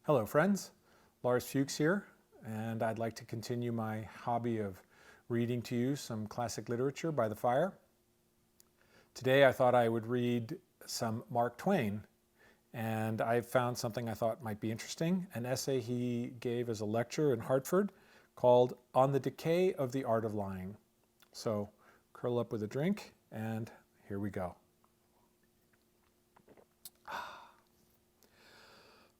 Hello friends, Lars here, and I'd like to continue my hobby of reading to you some classic literature by the fire. Today I thought I would read some Mark Twain, and I found something I thought might be interesting, an essay he gave as a lecture in Hartford called On the Decay of the Art of Lying. So curl up with a drink, and here we go.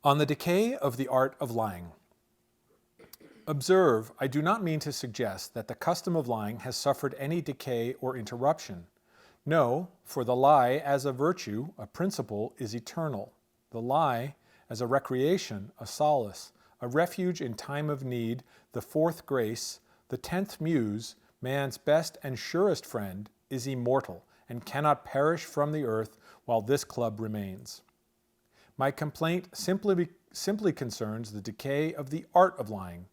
On the Decay of the Art of Lying. Observe, I do not mean to suggest that the custom of lying has suffered any decay or interruption. No, for the lie as a virtue, a principle, is eternal. The lie as a recreation, a solace, a refuge in time of need, the fourth grace, the 10th muse, man's best and surest friend, is immortal and cannot perish from the earth while this club remains. My complaint simply concerns the decay of the art of lying.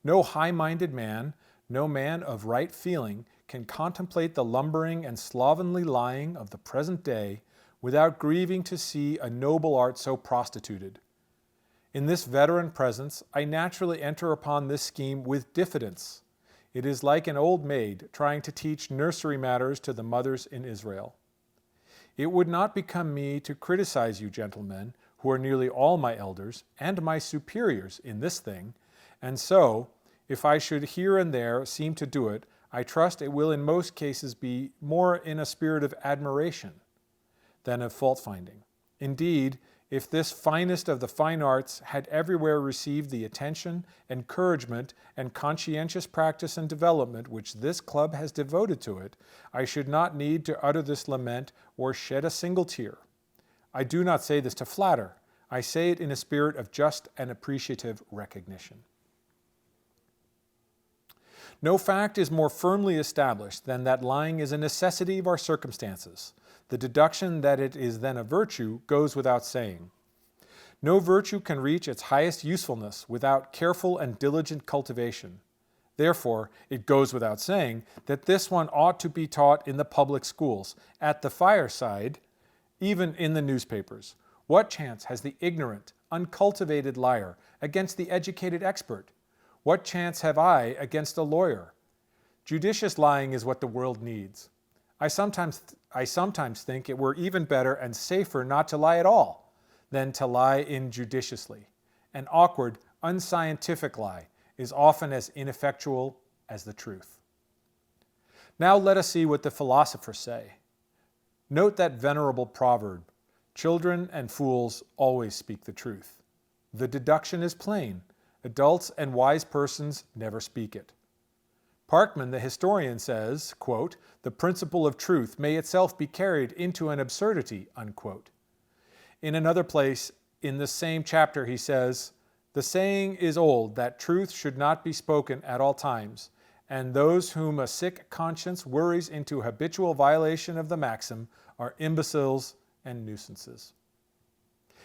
No high-minded man, no man of right feeling, can contemplate the lumbering and slovenly lying of the present day without grieving to see a noble art so prostituted. In this veteran presence, I naturally enter upon this scheme with diffidence. It is like an old maid trying to teach nursery matters to the mothers in Israel. It would not become me to criticize you, gentlemen, who are nearly all my elders and my superiors in this thing, and so, if I should here and there seem to do it, I trust it will in most cases be more in a spirit of admiration than of fault-finding. Indeed, if this finest of the fine arts had everywhere received the attention, encouragement, and conscientious practice and development which this club has devoted to it, I should not need to utter this lament or shed a single tear. I do not say this to flatter. I say it in a spirit of just and appreciative recognition. No fact is more firmly established than that lying is a necessity of our circumstances. The deduction that it is then a virtue goes without saying. No virtue can reach its highest usefulness without careful and diligent cultivation. Therefore, it goes without saying that this one ought to be taught in the public schools, at the fireside, even in the newspapers. What chance has the ignorant, uncultivated liar against the educated expert? What chance have I against a lawyer? Judicious lying is what the world needs. I sometimes think it were even better and safer not to lie at all than to lie injudiciously. An awkward, unscientific lie is often as ineffectual as the truth. Now let us see what the philosophers say. Note that venerable proverb, children and fools always speak the truth. The deduction is plain. Adults and wise persons never speak it. Parkman, the historian, says, quote, the principle of truth may itself be carried into an absurdity, unquote. In another place in the same chapter he says, the saying is old that truth should not be spoken at all times, and those whom a sick conscience worries into habitual violation of the maxim are imbeciles and nuisances.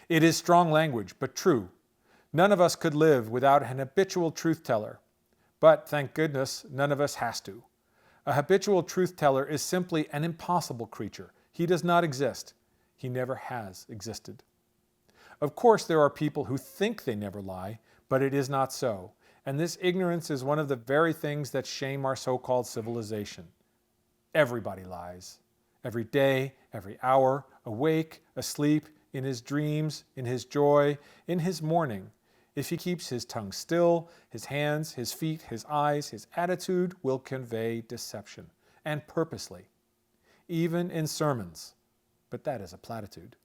It is strong language, but true. None of us could live without an habitual truth-teller. But, thank goodness, none of us has to. A habitual truth-teller is simply an impossible creature. He does not exist. He never has existed. Of course, there are people who think they never lie, but it is not so. And this ignorance is one of the very things that shame our so-called civilization. Everybody lies. Every day, every hour, awake, asleep, in his dreams, in his joy, in his mourning. If he keeps his tongue still, his hands, his feet, his eyes, his attitude will convey deception, and purposely, even in sermons. But that is a platitude.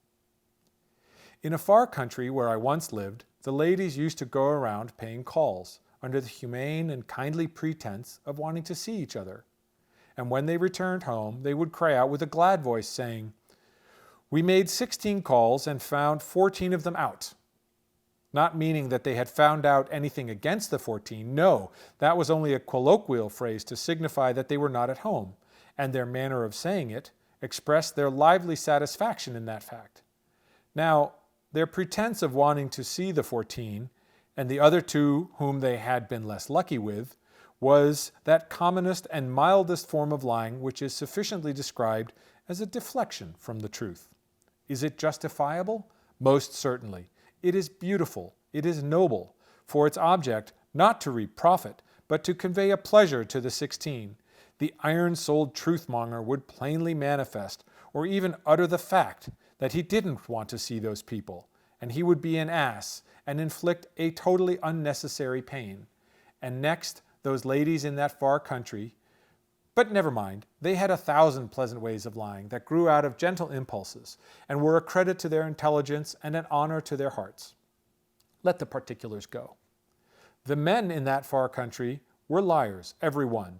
In a far country where I once lived, the ladies used to go around paying calls, under the humane and kindly pretense of wanting to see each other. And when they returned home, they would cry out with a glad voice, saying, "We made 16 calls and found 14 of them out." Not meaning that they had found out anything against the 14, no, that was only a colloquial phrase to signify that they were not at home, and their manner of saying it expressed their lively satisfaction in that fact. Now, their pretense of wanting to see the 14, and the other 2 whom they had been less lucky with, was that commonest and mildest form of lying which is sufficiently described as a deflection from the truth. Is it justifiable? Most certainly. It is beautiful, it is noble, for its object not to reap profit, but to convey a pleasure to the 16. The iron-souled truthmonger would plainly manifest, or even utter the fact, that he didn't want to see those people, and he would be an ass and inflict a totally unnecessary pain. And next, those ladies in that far country. But never mind, they had 1,000 pleasant ways of lying that grew out of gentle impulses, and were a credit to their intelligence and an honor to their hearts. Let the particulars go. The men in that far country were liars, every one.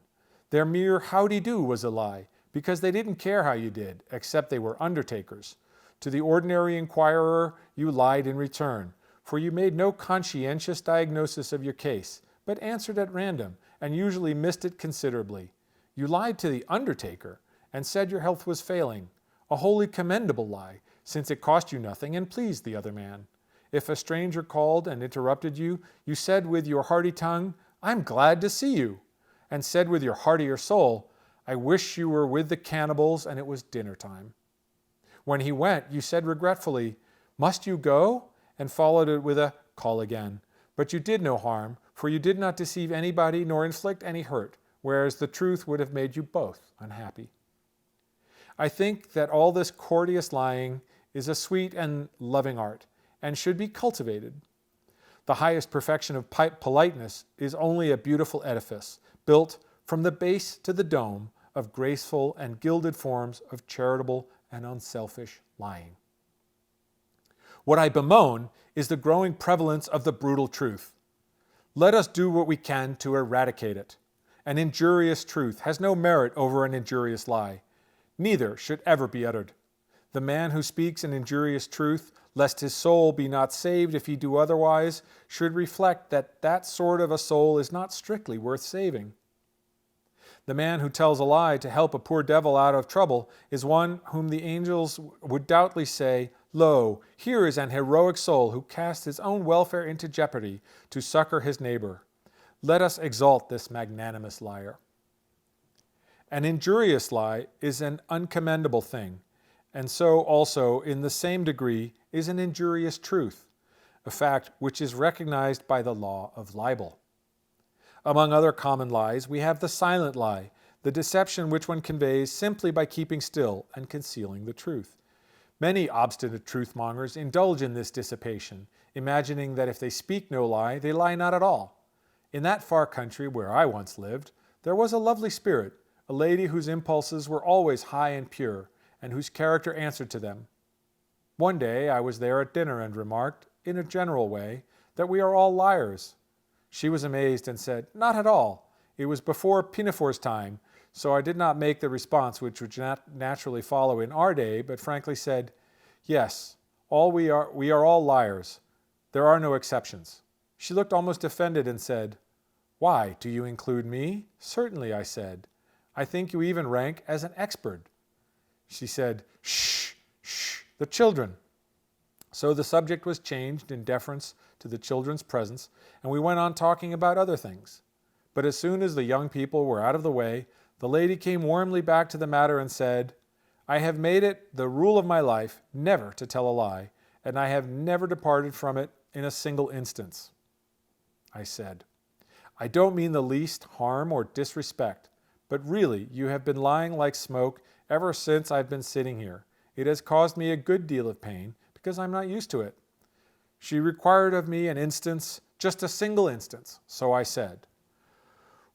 Their mere howdy-do was a lie, because they didn't care how you did, except they were undertakers. To the ordinary inquirer, you lied in return, for you made no conscientious diagnosis of your case, but answered at random, and usually missed it considerably. You lied to the undertaker, and said your health was failing, a wholly commendable lie, since it cost you nothing and pleased the other man. If a stranger called and interrupted you, you said with your hearty tongue, "I'm glad to see you," and said with your heartier soul, "I wish you were with the cannibals and it was dinner time." When he went, you said regretfully, "Must you go?" and followed it with a "call again." But you did no harm, for you did not deceive anybody nor inflict any hurt, whereas the truth would have made you both unhappy. I think that all this courteous lying is a sweet and loving art, and should be cultivated. The highest perfection of politeness is only a beautiful edifice, built from the base to the dome of graceful and gilded forms of charitable and unselfish lying. What I bemoan is the growing prevalence of the brutal truth. Let us do what we can to eradicate it. An injurious truth has no merit over an injurious lie. Neither should ever be uttered. The man who speaks an injurious truth, lest his soul be not saved if he do otherwise, should reflect that that sort of a soul is not strictly worth saving. The man who tells a lie to help a poor devil out of trouble is one whom the angels would doubtless say, "Lo, here is an heroic soul who casts his own welfare into jeopardy to succor his neighbor." Let us exalt this magnanimous liar. An injurious lie is an uncommendable thing, and so also, in the same degree, is an injurious truth, a fact which is recognized by the law of libel. Among other common lies, we have the silent lie, the deception which one conveys simply by keeping still and concealing the truth. Many obstinate truthmongers indulge in this dissipation, imagining that if they speak no lie, they lie not at all. In that far country where I once lived, there was a lovely spirit, a lady whose impulses were always high and pure, and whose character answered to them. One day I was there at dinner and remarked, in a general way, that we are all liars. She was amazed and said, "Not at all. It was before Pinafore's time, so I did not make the response which would naturally follow in our day, but frankly said, 'Yes, we are all liars. There are no exceptions.' She looked almost offended and said, 'Why, do you include me?' 'Certainly,' I said. 'I think you even rank as an expert.' She said, 'Shh, shh, the children.' So the subject was changed in deference to the children's presence, and we went on talking about other things. But as soon as the young people were out of the way, the lady came warmly back to the matter and said, 'I have made it the rule of my life never to tell a lie, and I have never departed from it in a single instance.' I said, 'I don't mean the least harm or disrespect, but really you have been lying like smoke ever since I've been sitting here. It has caused me a good deal of pain, because I'm not used to it.' She required of me an instance, just a single instance, so I said,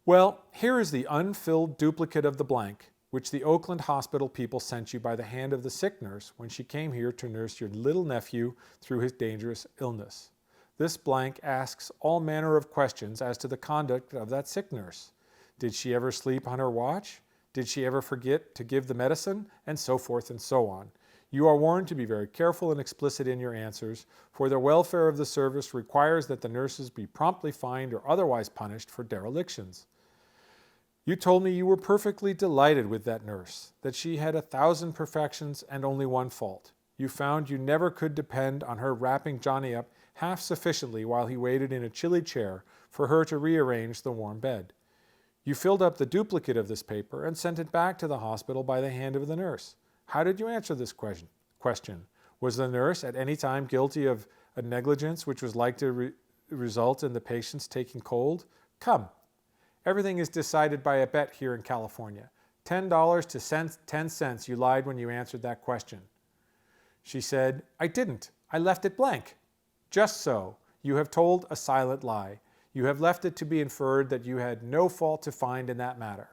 'Well, here is the unfilled duplicate of the blank, which the Oakland hospital people sent you by the hand of the sick nurse when she came here to nurse your little nephew through his dangerous illness. This blank asks all manner of questions as to the conduct of that sick nurse. Did she ever sleep on her watch? Did she ever forget to give the medicine? And so forth and so on. You are warned to be very careful and explicit in your answers, for the welfare of the service requires that the nurses be promptly fined or otherwise punished for derelictions. You told me you were perfectly delighted with that nurse, that she had 1,000 perfections and only one fault. You found you never could depend on her wrapping Johnny up half sufficiently while he waited in a chilly chair for her to rearrange the warm bed. You filled up the duplicate of this paper and sent it back to the hospital by the hand of the nurse. How did you answer this question? Was the nurse at any time guilty of A negligence which was like to result in the patient's taking cold? Come. Everything is decided by a bet here in California. $10 to 10 cents you lied when you answered that question. She said, I didn't. I left it blank. Just so. You have told a silent lie. You have left it to be inferred that you had no fault to find in that matter.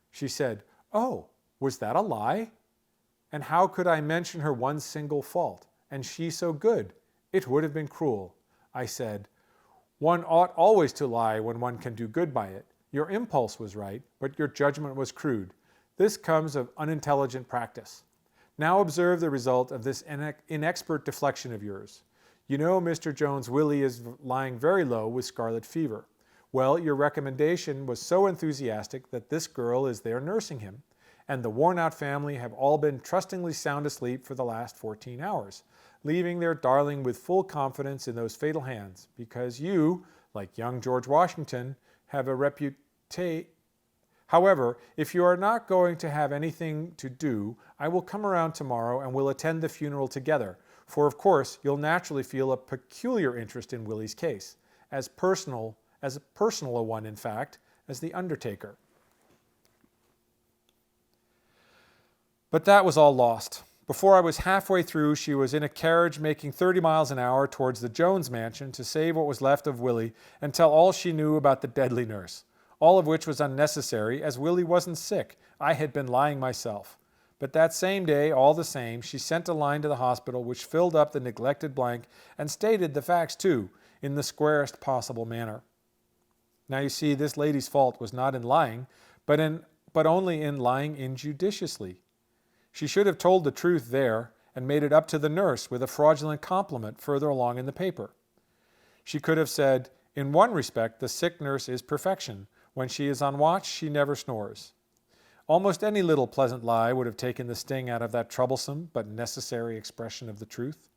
She said, oh, was that a lie? And how could I mention her one single fault? And she so good. It would have been cruel. I said, one ought always to lie when one can do good by it. Your impulse was right, but your judgment was crude. This comes of unintelligent practice. Now observe the result of this inexpert deflection of yours. You know Mr. Jones' Willie is lying very low with scarlet fever. Well, your recommendation was so enthusiastic that this girl is there nursing him, and the worn-out family have all been trustingly sound asleep for the last 14 hours, leaving their darling with full confidence in those fatal hands, because you, like young George Washington, have a reputation. However, if you are not going to have anything to do, I will come around tomorrow and we'll attend the funeral together, for of course you'll naturally feel a peculiar interest in Willie's case, as personal a one, in fact, as the undertaker. But that was all lost. Before I was halfway through, she was in a carriage making 30 miles an hour towards the Jones mansion to save what was left of Willie and tell all she knew about the deadly nurse, all of which was unnecessary, as Willie wasn't sick. I had been lying myself. But that same day, all the same, she sent a line to the hospital which filled up the neglected blank and stated the facts too, in the squarest possible manner. Now you see, this lady's fault was not in lying, but only in lying injudiciously. She should have told the truth there and made it up to the nurse with a fraudulent compliment further along in the paper. She could have said, in one respect, the sick nurse is perfection. When she is on watch, she never snores. Almost any little pleasant lie would have taken the sting out of that troublesome but necessary expression of the truth.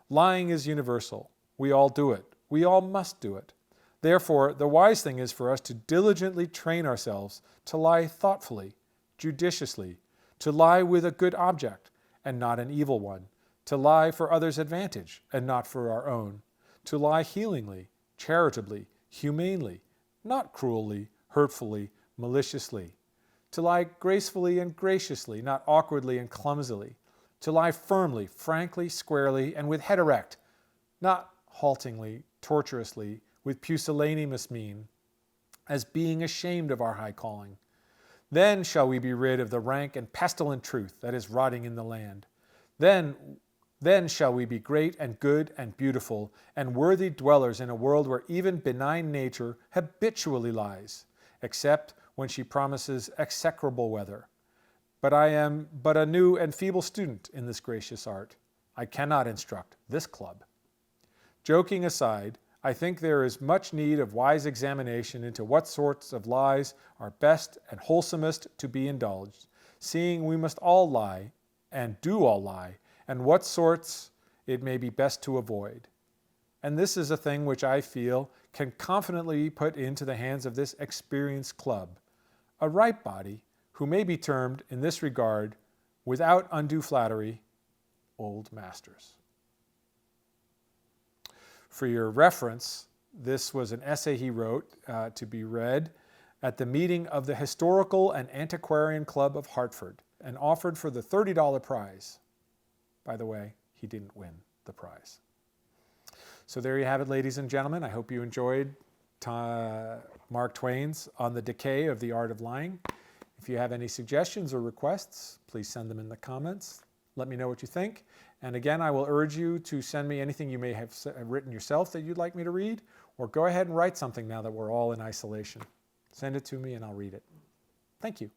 Lying is universal. We all do it. We all must do it. Therefore, the wise thing is for us to diligently train ourselves to lie thoughtfully, judiciously, to lie with a good object and not an evil one, to lie for others' advantage and not for our own, to lie healingly, charitably, humanely, not cruelly, hurtfully, maliciously, to lie gracefully and graciously, not awkwardly and clumsily, to lie firmly, frankly, squarely, and with head erect, not haltingly, tortuously, with pusillanimous mien, as being ashamed of our high calling. Then shall we be rid of the rank and pestilent truth that is rotting in the land. Then shall we be great and good and beautiful and worthy dwellers in a world where even benign nature habitually lies, except when she promises execrable weather. But I am but a new and feeble student in this gracious art. I cannot instruct this club. Joking aside, I think there is much need of wise examination into what sorts of lies are best and wholesomest to be indulged, seeing we must all lie, and do all lie, and what sorts it may be best to avoid. And this is a thing which I feel can confidently be put into the hands of this experienced club, a ripe body who may be termed, in this regard, without undue flattery, old masters. For your reference, this was an essay he wrote to be read at the meeting of the Historical and Antiquarian Club of Hartford and offered for the $30 prize. By the way, he didn't win the prize. So there you have it, ladies and gentlemen. I hope you enjoyed Mark Twain's On the Decay of the Art of Lying. If you have any suggestions or requests, please send them in the comments. Let me know what you think. And again, I will urge you to send me anything you may have written yourself that you'd like me to read, or go ahead and write something now that we're all in isolation. Send it to me and I'll read it. Thank you.